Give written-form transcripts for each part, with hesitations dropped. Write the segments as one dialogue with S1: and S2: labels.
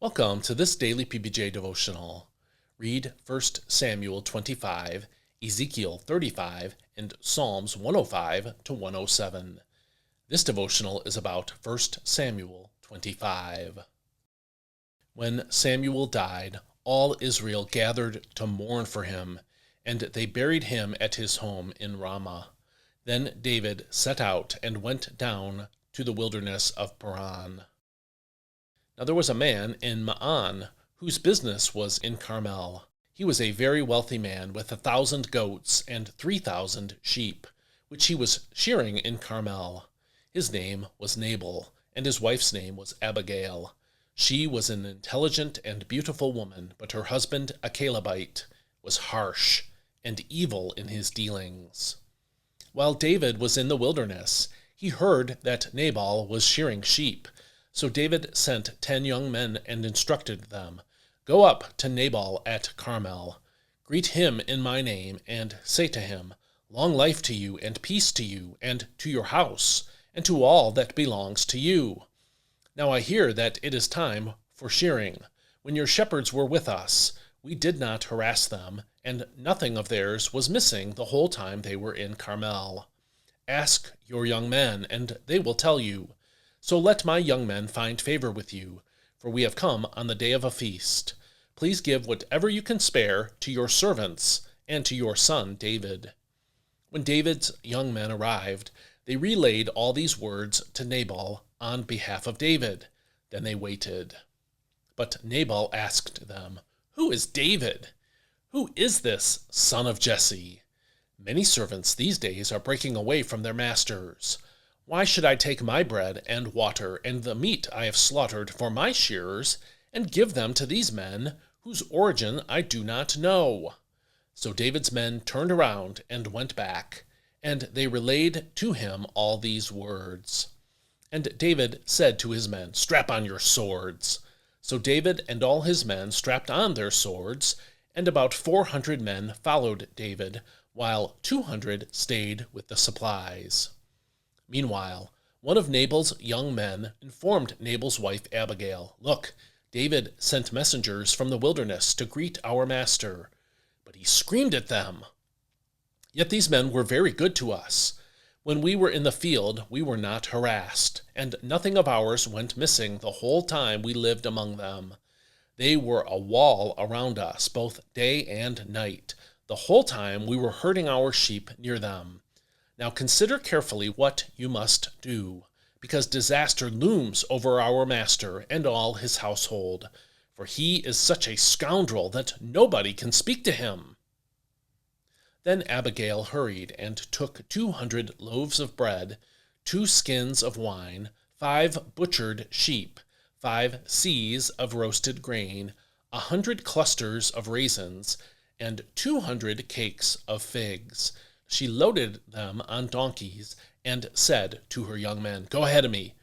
S1: Welcome to this daily PBJ devotional. Read 1 Samuel 25, Ezekiel 35, and Psalms 105 to 107. This devotional is about 1 Samuel 25. When Samuel died, all Israel gathered to mourn for him, and they buried him at his home in Ramah. Then David set out and went down to the wilderness of Paran. Now there was a man in Ma'an whose business was in Carmel. He was a very wealthy man with 1,000 goats and 3,000 sheep, which he was shearing in Carmel. His name was Nabal, and his wife's name was Abigail. She was an intelligent and beautiful woman, but her husband, a Calebite, was harsh and evil in his dealings. While David was in the wilderness, he heard that Nabal was shearing sheep. So David sent 10 young men and instructed them, "Go up to Nabal at Carmel. Greet him in my name, and say to him, 'Long life to you, and peace to you, and to your house, and to all that belongs to you.' Now I hear that it is time for shearing. When your shepherds were with us, we did not harass them, and nothing of theirs was missing the whole time they were in Carmel. Ask your young men, and they will tell you. So let my young men find favor with you, for we have come on the day of a feast. Please give whatever you can spare to your servants and to your son David." When David's young men arrived, they relayed all these words to Nabal on behalf of David. Then they waited. But Nabal asked them, "Who is David? Who is this son of Jesse? Many servants these days are breaking away from their masters. Why should I take my bread and water and the meat I have slaughtered for my shearers and give them to these men whose origin I do not know?" So David's men turned around and went back, and they relayed to him all these words. And David said to his men, "Strap on your swords." So David and all his men strapped on their swords, and about 400 men followed David, while 200 stayed with the supplies. Meanwhile, one of Nabal's young men informed Nabal's wife Abigail, "Look, David sent messengers from the wilderness to greet our master, but he screamed at them. Yet these men were very good to us. When we were in the field, we were not harassed, and nothing of ours went missing the whole time we lived among them. They were a wall around us, both day and night, the whole time we were herding our sheep near them. Now consider carefully what you must do, because disaster looms over our master and all his household, for he is such a scoundrel that nobody can speak to him." Then Abigail hurried and took 200 loaves of bread, 2 skins of wine, 5 butchered sheep, 5 seahs of roasted grain, 100 clusters of raisins, and 200 cakes of figs. She loaded them on donkeys and said to her young men, "Go ahead of me.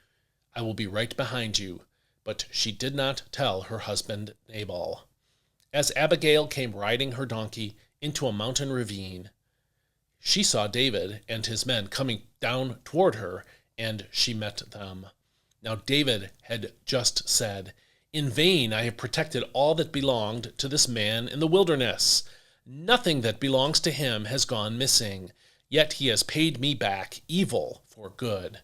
S1: I will be right behind you." But she did not tell her husband Nabal. As Abigail came riding her donkey into a mountain ravine, she saw David and his men coming down toward her, and she met them. Now David had just said, "In vain I have protected all that belonged to this man in the wilderness. Nothing that belongs to him has gone missing, yet he has paid me back evil for good.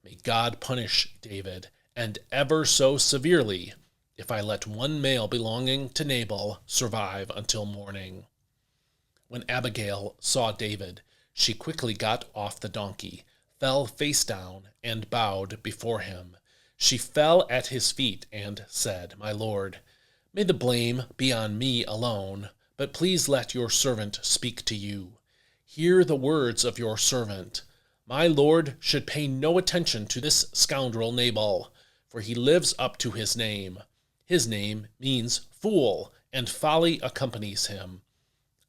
S1: May God punish David, and ever so severely, if I let one male belonging to Nabal survive until morning." When Abigail saw David, she quickly got off the donkey, fell face down, and bowed before him. She fell at his feet and said, "My lord, may the blame be on me alone, but please let your servant speak to you. Hear the words of your servant. My lord should pay no attention to this scoundrel Nabal, for he lives up to his name. His name means fool, and folly accompanies him.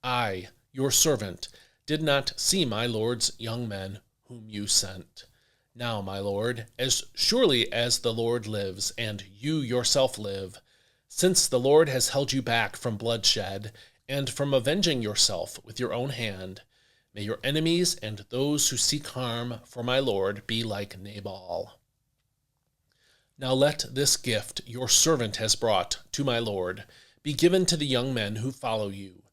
S1: I, your servant, did not see my lord's young men whom you sent. Now, my lord, as surely as the Lord lives, and you yourself live, since the Lord has held you back from bloodshed, and from avenging yourself with your own hand, may your enemies and those who seek harm for my lord be like Nabal." Now let this gift your servant has brought to my lord be given to the young men who follow you.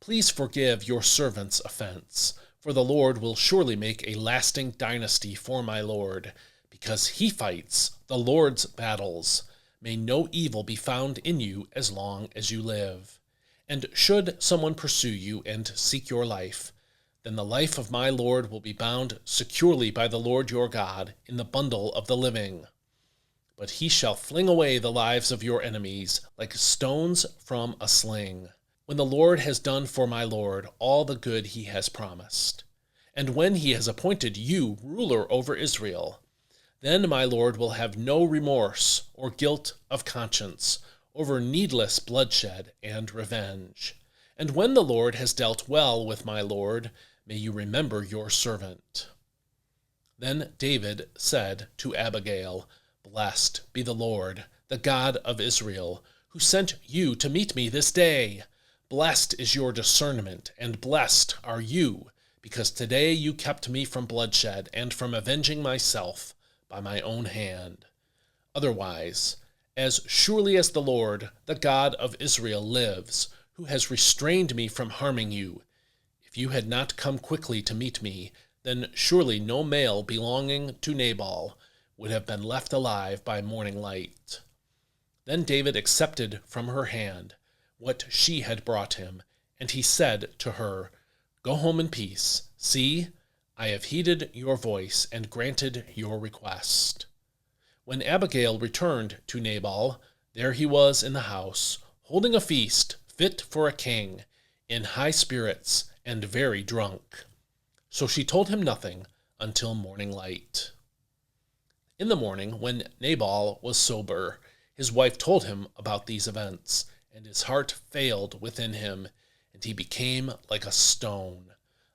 S1: Please forgive your servant's offense, for the Lord will surely make a lasting dynasty for my lord, because he fights the Lord's battles. May no evil be found in you as long as you live. And should someone pursue you and seek your life, then the life of my lord will be bound securely by the Lord your God in the bundle of the living. But he shall fling away the lives of your enemies like stones from a sling, when the Lord has done for my lord all the good he has promised. And when he has appointed you ruler over Israel, then my lord will have no remorse or guilt of conscience over needless bloodshed and revenge. And when the Lord has dealt well with my lord, may you remember your servant. Then David said to Abigail, Blessed be the Lord, the God of Israel, who sent you to meet me this day. Blessed is your discernment, and blessed are you, because today you kept me from bloodshed and from avenging myself by my own hand. Otherwise, as surely as the Lord, the God of Israel, lives, who has restrained me from harming you, if you had not come quickly to meet me, then surely no male belonging to Nabal would have been left alive by morning light. Then David accepted from her hand what she had brought him, and he said to her, Go home in peace. See, I have heeded your voice and granted your request. When Abigail returned to Nabal, there he was in the house, holding a feast fit for a king, in high spirits and very drunk. So she told him nothing until morning light. In the morning, when Nabal was sober, his wife told him about these events, and his heart failed within him, and he became like a stone.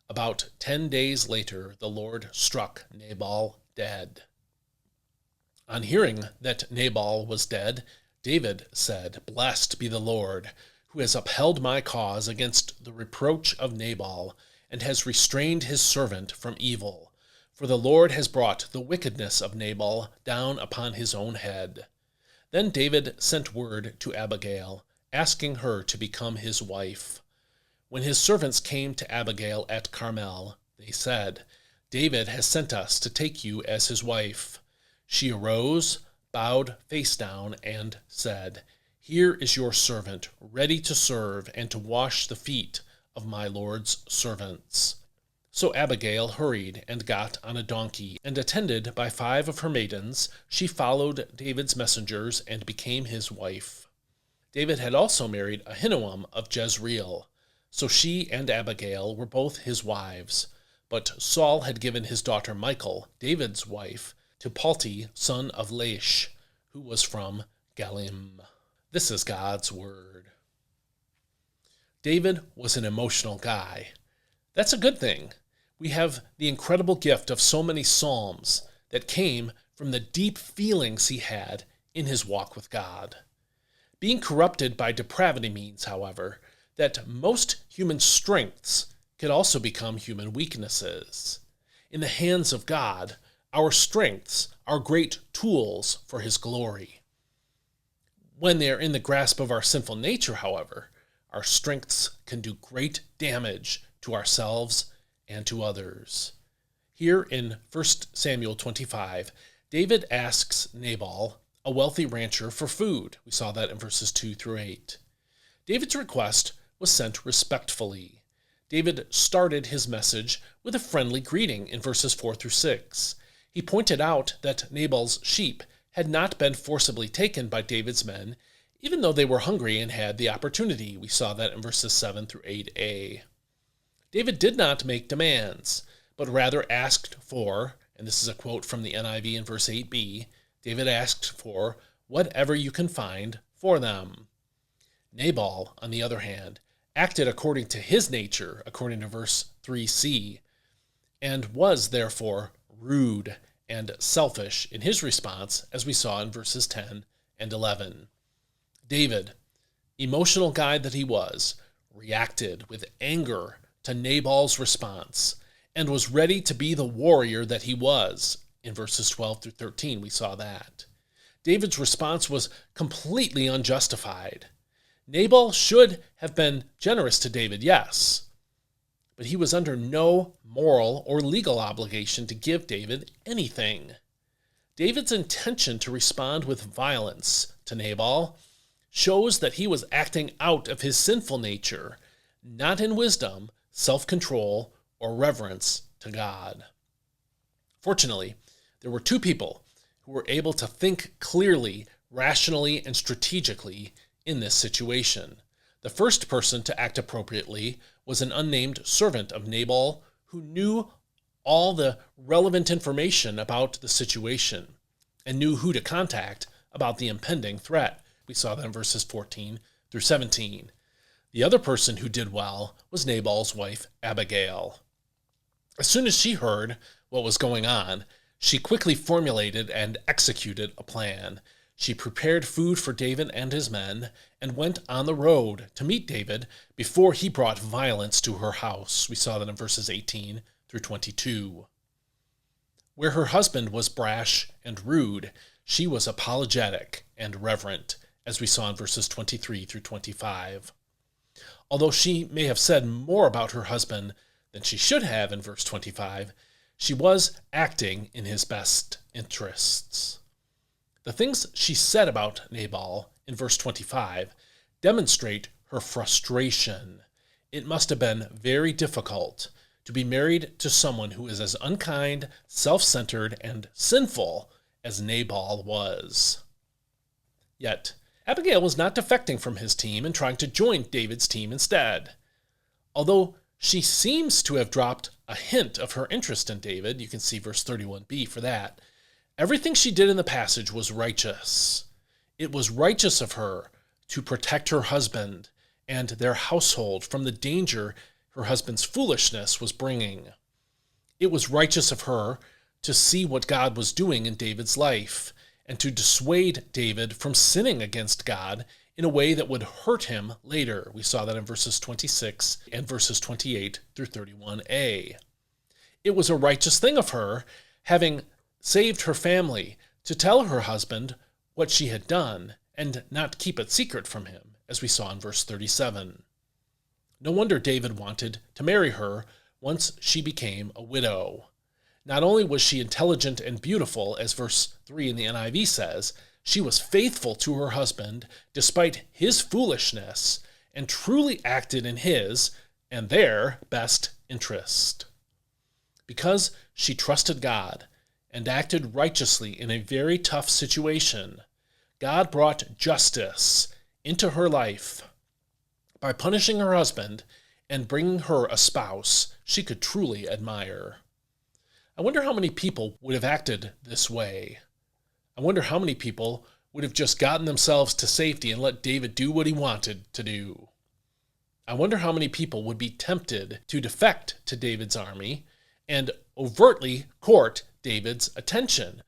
S1: About 10 days later, the Lord struck Nabal dead. On hearing that Nabal was dead, David said, Blessed be the Lord, who has upheld my cause against the reproach of Nabal, and has restrained his servant from evil. For the Lord has brought the wickedness of Nabal down upon his own head. Then David sent word to Abigail, asking her to become his wife. When his servants came to Abigail at Carmel, they said, David has sent us to take you as his wife. She arose, bowed face down, and said, Here is your servant, ready to serve and to wash the feet of my lord's servants. So Abigail hurried and got on a donkey, and attended by 5 of her maidens, she followed David's messengers and became his wife. David had also married Ahinoam of Jezreel, so she and Abigail were both his wives. But Saul had given his daughter Michal, David's wife, to Palti, son of Laish, who was from Galim. This is God's word. David was an emotional guy. That's a good thing. We have the incredible gift of so many psalms that came from the deep feelings he had in his walk with God. Being corrupted by depravity means, however, that most human strengths could also become human weaknesses. In the hands of God, our strengths are great tools for his glory. When they are in the grasp of our sinful nature, however, our strengths can do great damage to ourselves and to others. Here in 1 Samuel 25, David asks Nabal, a wealthy rancher, for food. We saw that in verses 2 through 8. David's request was sent respectfully. David started his message with a friendly greeting in verses 4 through 6. He pointed out that Nabal's sheep had not been forcibly taken by David's men, even though they were hungry and had the opportunity. We saw that in verses 7 through 8a. David did not make demands, but rather asked for, and this is a quote from the NIV in verse 8b, David asked for whatever you can find for them. Nabal, on the other hand, acted according to his nature, according to verse 3c, and was therefore rude and selfish in his response, as we saw in verses 10 and 11. David, emotional guy that he was, reacted with anger to Nabal's response and was ready to be the warrior that he was. In verses 12 through 13, we saw that. David's response was completely unjustified. Nabal should have been generous to David, yes, but he was under no moral or legal obligation to give David anything. David's intention to respond with violence to Nabal shows that he was acting out of his sinful nature, not in wisdom, self-control, or reverence to God. Fortunately, there were two people who were able to think clearly, rationally, and strategically in this situation. The first person to act appropriately was an unnamed servant of Nabal who knew all the relevant information about the situation and knew who to contact about the impending threat. We saw that in verses 14 through 17. The other person who did well was Nabal's wife, Abigail. As soon as she heard what was going on, she quickly formulated and executed a plan. She prepared food for David and his men and went on the road to meet David before he brought violence to her house. We saw that in verses 18 through 22. Where her husband was brash and rude, she was apologetic and reverent, as we saw in verses 23 through 25. Although she may have said more about her husband than she should have in verse 25, she was acting in his best interests. The things she said about Nabal in verse 25 demonstrate her frustration. It must have been very difficult to be married to someone who is as unkind, self-centered, and sinful as Nabal was. Yet, Abigail was not defecting from his team and trying to join David's team instead. Although she seems to have dropped a hint of her interest in David, you can see verse 31b for that, everything she did in the passage was righteous. It was righteous of her to protect her husband and their household from the danger her husband's foolishness was bringing. It was righteous of her to see what God was doing in David's life and to dissuade David from sinning against God in a way that would hurt him later. We saw that in verses 26 and verses 28 through 31a. It was a righteous thing of her, having saved her family, to tell her husband what she had done and not keep it secret from him, as we saw in verse 37. No wonder David wanted to marry her once she became a widow. Not only was she intelligent and beautiful, as verse 3 in the NIV says, she was faithful to her husband despite his foolishness and truly acted in his and their best interest. Because she trusted God and acted righteously in a very tough situation, God brought justice into her life by punishing her husband and bringing her a spouse she could truly admire. I wonder how many people would have acted this way. I wonder how many people would have just gotten themselves to safety and let David do what he wanted to do. I wonder how many people would be tempted to defect to David's army and overtly court David's attention,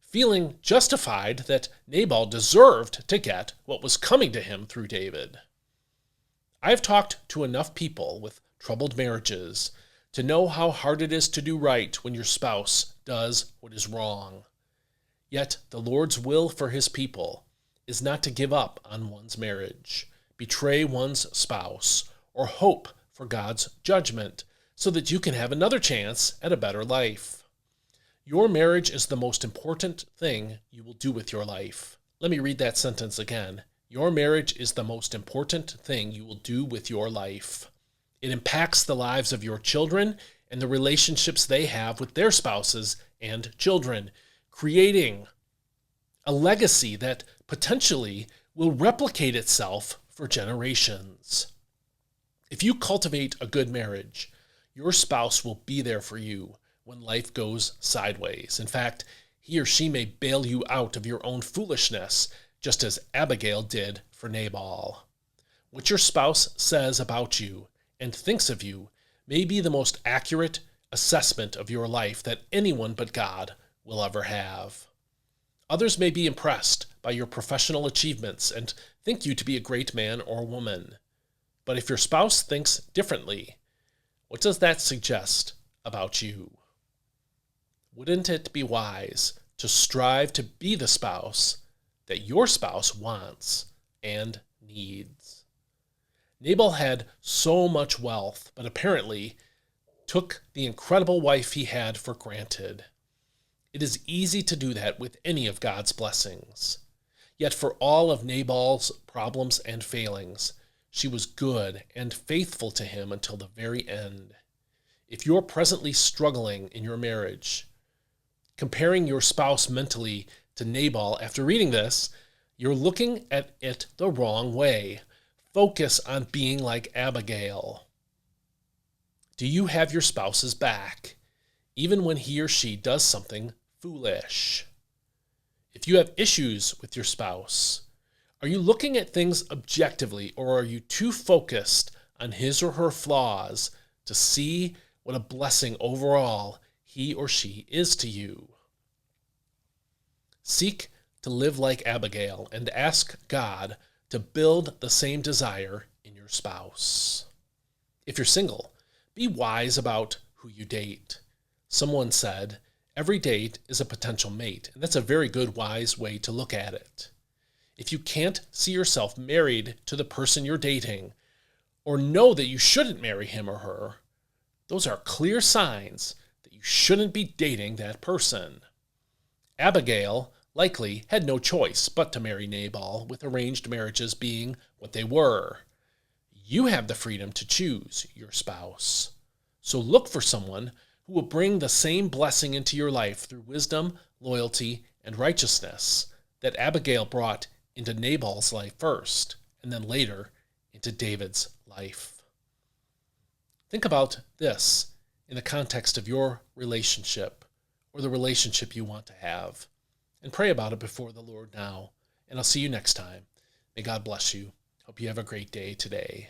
S1: feeling justified that Nabal deserved to get what was coming to him through David. I have talked to enough people with troubled marriages to know how hard it is to do right when your spouse does what is wrong. Yet the Lord's will for his people is not to give up on one's marriage, betray one's spouse, or hope for God's judgment so that you can have another chance at a better life. Your marriage is the most important thing you will do with your life. Let me read that sentence again. Your marriage is the most important thing you will do with your life. It impacts the lives of your children and the relationships they have with their spouses and children, creating a legacy that potentially will replicate itself for generations. If you cultivate a good marriage, your spouse will be there for you when life goes sideways. In fact, he or she may bail you out of your own foolishness, just as Abigail did for Nabal. What your spouse says about you and thinks of you may be the most accurate assessment of your life that anyone but God will ever have. Others may be impressed by your professional achievements and think you to be a great man or woman. But if your spouse thinks differently, what does that suggest about you? Wouldn't it be wise to strive to be the spouse that your spouse wants and needs. Nabal had so much wealth, but apparently took the incredible wife he had for granted. It is easy to do that with any of God's blessings. Yet for all of Nabal's problems and failings, she was good and faithful to him until the very end. If you're presently struggling in your marriage, comparing your spouse mentally to Nabal after reading this, you're looking at it the wrong way. Focus on being like Abigail. Do you have your spouse's back, even when he or she does something foolish? If you have issues with your spouse, are you looking at things objectively, or are you too focused on his or her flaws to see what a blessing overall he or she is to you? Seek to live like Abigail and ask God to build the same desire in your spouse. If you're single, be wise about who you date. Someone said, every date is a potential mate, and that's a very good, wise way to look at it. If you can't see yourself married to the person you're dating, or know that you shouldn't marry him or her, those are clear signs that you shouldn't be dating that person. Abigail likely had no choice but to marry Nabal, with arranged marriages being what they were. You have the freedom to choose your spouse. So look for someone who will bring the same blessing into your life through wisdom, loyalty, and righteousness that Abigail brought into Nabal's life first, and then later into David's life. Think about this in the context of your relationship, or the relationship you want to have, and pray about it before the Lord now. And I'll see you next time. May God bless you. Hope you have a great day today.